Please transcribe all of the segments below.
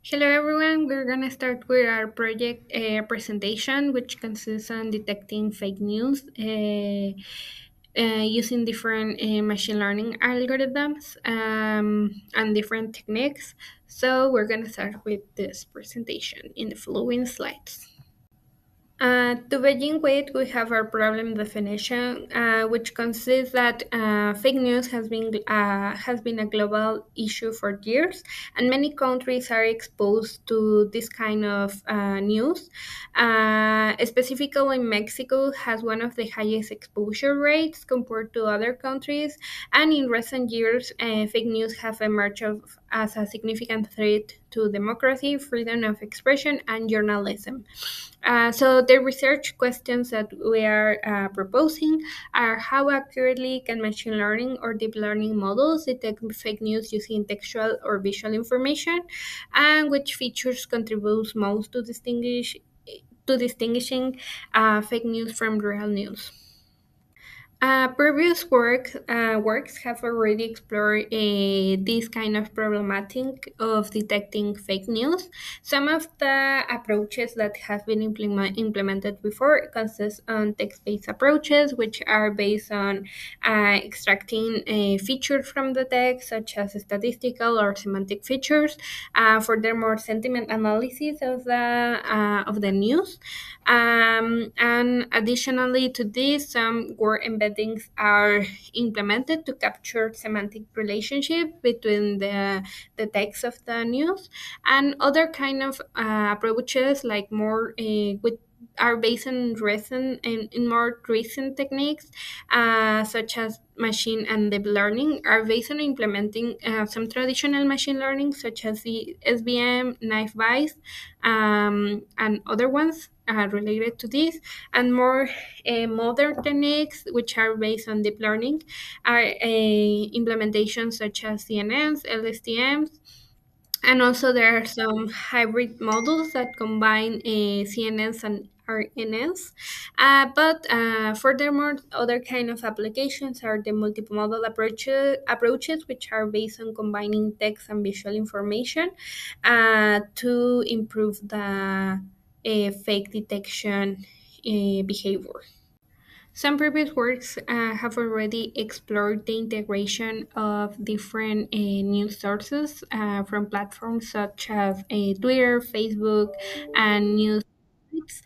Hello everyone, we're going to start with our project presentation, which consists on detecting fake news using different machine learning algorithms and different techniques. So we're going to start with this presentation in the following slides. To begin with, we have our problem definition, which consists that fake news has been a global issue for years, and many countries are exposed to this kind of news. Specifically, Mexico has one of the highest exposure rates compared to other countries, and in recent years, fake news have emerged as a significant threat to democracy, freedom of expression, and journalism. So the research questions that we are proposing are how accurately can machine learning or deep learning models detect fake news using textual or visual information, and which features contributes most to distinguishing fake news from real news. Previous works have already explored this kind of problematic of detecting fake news. Some of the approaches that have been implemented before consist on text-based approaches, which are based on extracting features from the text, such as statistical or semantic features. Furthermore, sentiment analysis of the news. And additionally to this, some word embeddings are implemented to capture semantic relationship between the text of the news, and other kind of approaches like more with are based on recent in more recent techniques, such as machine and deep learning, are based on implementing some traditional machine learning, such as the SVM, knife Bayes, and other ones related to this, and more modern techniques, which are based on deep learning, are implementations such as CNNs, LSTMs, and also there are some hybrid models that combine CNNs and RNNs. But furthermore, other kind of applications are the multimodal approaches, which are based on combining text and visual information to improve the fake detection behavior. Some previous works have already explored the integration of different news sources from platforms such as Twitter, Facebook, and news sites.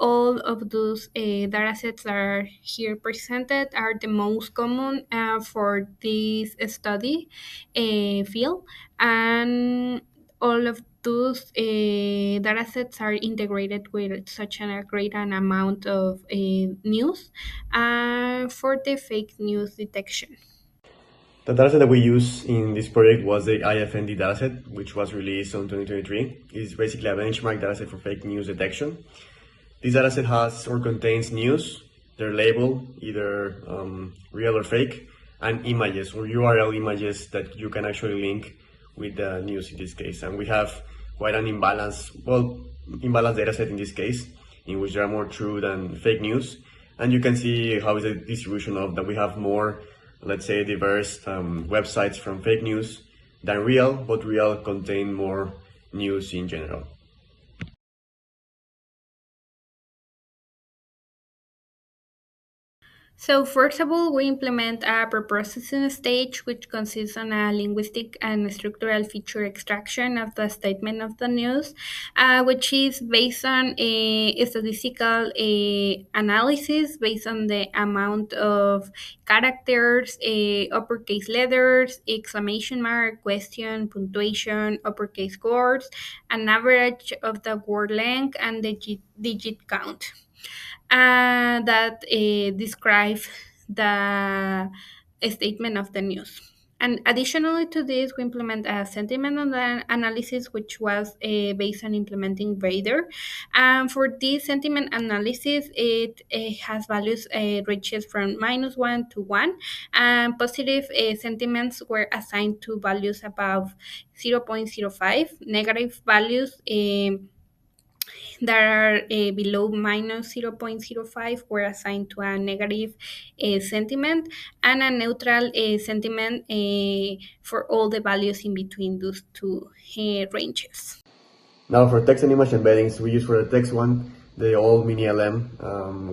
All of those datasets that are here presented are the most common for this study field, and all of those datasets are integrated with such a great an amount of news for the fake news detection. The dataset that we use in this project was the IFND dataset, which was released in 2023. It's basically a benchmark dataset for fake news detection. This dataset has or contains news, their label, either real or fake, and images or URL images that you can actually link with the news in this case. And we have quite an imbalanced dataset in this case, in which there are more true than fake news. And you can see how is the distribution of that. We have more, let's say, diverse websites from fake news than real, but real contain more news in general. So first of all, we implement a preprocessing stage, which consists on a linguistic and structural feature extraction of the statement of the news, which is based on a statistical analysis based on the amount of characters, uppercase letters, exclamation mark, question, punctuation, uppercase words, an average of the word length, and the digit count that describe the statement of the news. And additionally to this, we implement a sentiment analysis, which was based on implementing Radar. And for this sentiment analysis, it has values ranges from -1 to 1, and positive sentiments were assigned to values above 0.05, negative values that are below minus 0.05 were assigned to a negative sentiment, and a neutral sentiment for all the values in between those two ranges. Now for text and image embeddings, we use for the text one the old mini LM,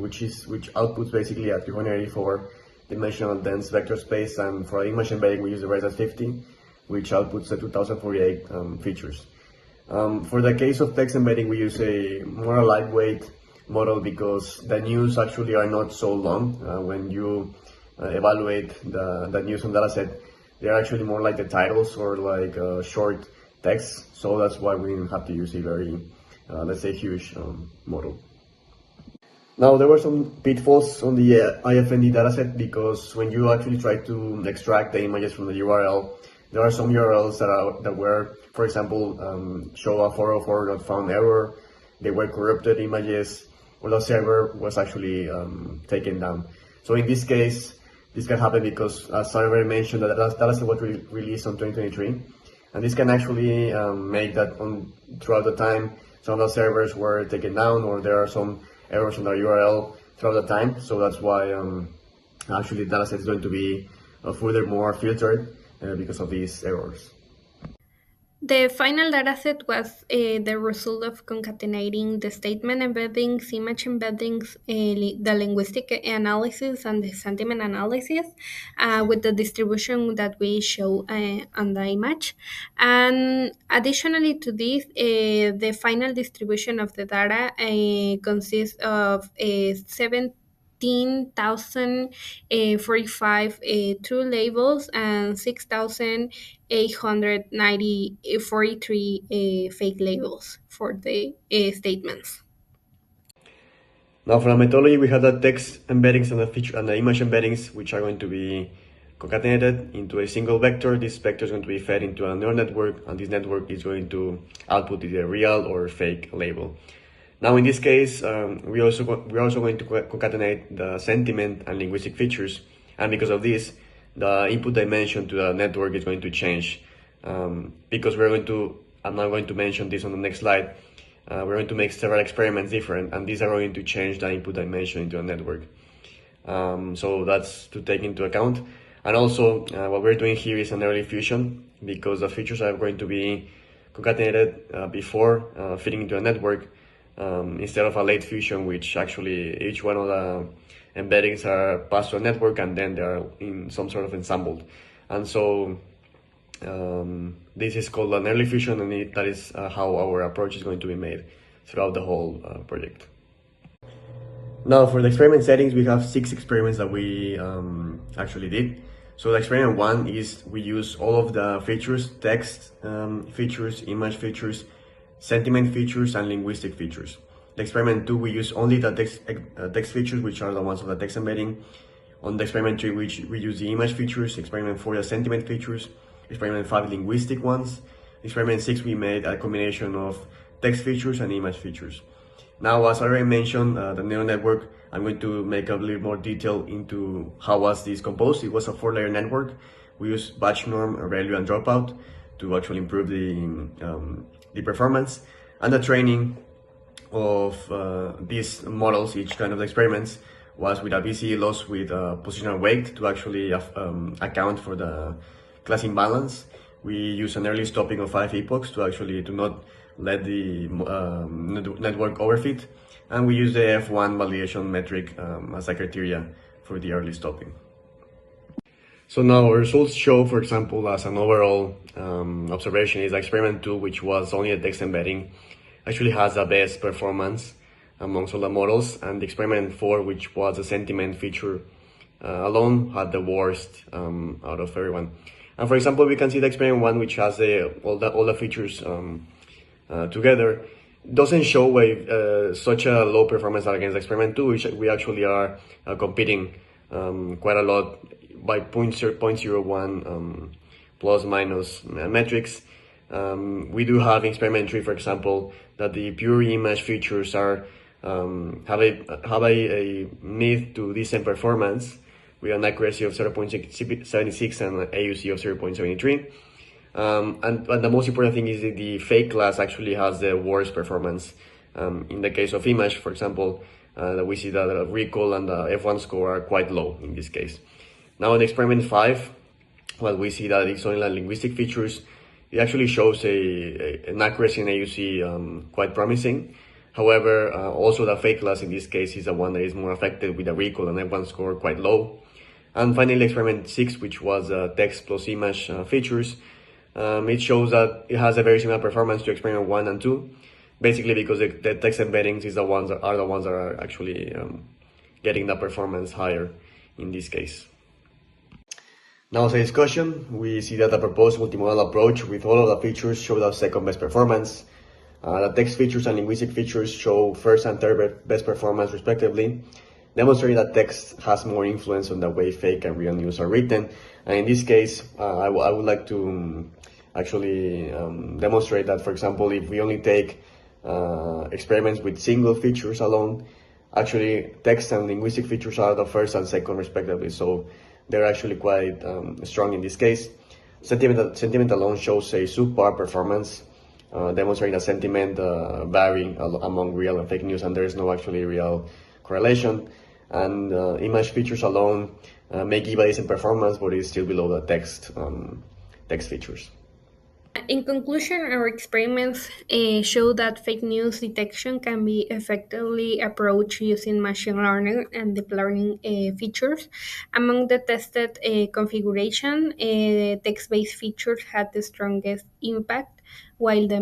which outputs basically a 384 dimensional dense vector space, and for the image embedding we use the ResAS 50, which outputs the 2048 features. For the case of text embedding, we use a more lightweight model because the news actually are not so long. When you evaluate the news on dataset, they're actually more like the titles or like short text. So that's why we have to use a very, let's say, huge model. Now, there were some pitfalls on the IFND dataset because when you actually try to extract the images from the URL, there are some URLs that were, for example, show a 404 not found error. They were corrupted images, or the server was actually taken down. So in this case, this can happen because, as I already mentioned, that dataset was released on 2023, and this can actually make that throughout the time some of the servers were taken down, or there are some errors on the URL throughout the time. So that's why actually the dataset is going to be furthermore filtered because of these errors. The final dataset was the result of concatenating the statement embeddings, image embeddings, the linguistic analysis, and the sentiment analysis with the distribution that we show on the image. And additionally to this, the final distribution of the data consists of 17,045 true labels and 6,843 fake labels for the statements. Now for the methodology, we have the text embeddings and the feature and the image embeddings, which are going to be concatenated into a single vector. This vector is going to be fed into a neural network, and this network is going to output either real or fake label. Now in this case, we're also going to concatenate the sentiment and linguistic features, and because of this, the input dimension to the network is going to change because I'm not going to mention this on the next slide. We're going to make several experiments different, and these are going to change the input dimension into a network. So that's to take into account. And also, what we're doing here is an early fusion because the features are going to be concatenated before fitting into a network instead of a late fusion, which actually each one of the embeddings are passed to a network and then they are in some sort of ensembled. And so this is called an early fusion, and that is how our approach is going to be made throughout the whole project. Now for the experiment settings, we have 6 experiments that we actually did. So the experiment 1 is we use all of the features, text features, image features, sentiment features, and linguistic features. The experiment 2, we use only the text features, which are the ones of the text embedding. On the experiment 3, we use the image features. Experiment 4, the sentiment features. Experiment 5, linguistic ones. Experiment 6, we made a combination of text features and image features. Now, as I already mentioned, the neural network, I'm going to make a little more detail into how was this composed. It was a 4-layer network. We used batch norm, ReLU, and dropout to actually improve the performance. And the training of these models, each kind of experiments, was with a BCE loss with positional weight to actually account for the class imbalance. We use an early stopping of 5 epochs to not let the network overfit, and we use the F1 validation metric as a criteria for the early stopping. So now our results show, for example, as an overall observation, is experiment 2, which was only a text embedding, actually has the best performance amongst all the models, and the experiment 4, which was a sentiment feature alone, had the worst out of everyone. And for example, we can see the experiment 1, which has all the features together, doesn't show such a low performance against experiment 2, which we actually are competing quite a lot by 0.01 plus minus metrics. We do have experiment 3, for example, that the pure image features are have a mid to decent performance with an accuracy of 0.76 and an AUC of 0.73. And the most important thing is that the fake class actually has the worst performance In the case of image, for example, that we see that the recall and the F1 score are quite low in this case. Now in experiment 5, well, we see that it's only like linguistic features. It actually shows an accuracy in AUC quite promising. However, also the fake class in this case is the one that is more affected with the recall and F1 score quite low. And finally, experiment 6, which was text plus image features, it shows that it has a very similar performance to experiment 1 and 2, basically because the text embeddings is the ones that are actually getting the performance higher in this case. Now, as a discussion, we see that the proposed multimodal approach with all of the features show the second best performance. The text features and linguistic features show first and third best performance respectively, demonstrating that text has more influence on the way fake and real news are written. And in this case, I would like to actually demonstrate that, for example, if we only take experiments with single features alone, actually text and linguistic features are the first and second respectively. So they're actually quite strong in this case. Sentiment alone shows a subpar performance, demonstrating that sentiment varying among real and fake news, and there is no actually real correlation. And image features alone may give a decent performance, but is still below the text features. In conclusion, our experiments show that fake news detection can be effectively approached using machine learning and deep learning features. Among the tested configuration, text-based features had the strongest impact, while the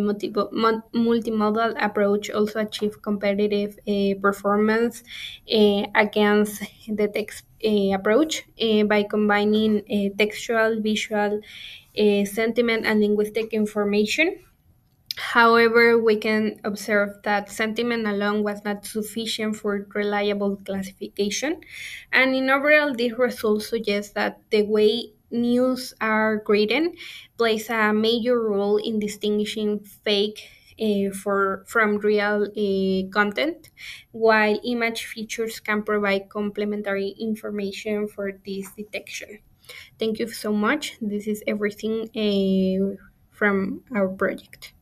multimodal approach also achieved competitive performance against the text approach by combining textual, visual, sentiment, and linguistic information. However, we can observe that sentiment alone was not sufficient for reliable classification. And in overall, these results suggest that the way news are graded plays a major role in distinguishing fake from real content, while image features can provide complementary information for this detection. Thank you so much. This is everything from our project.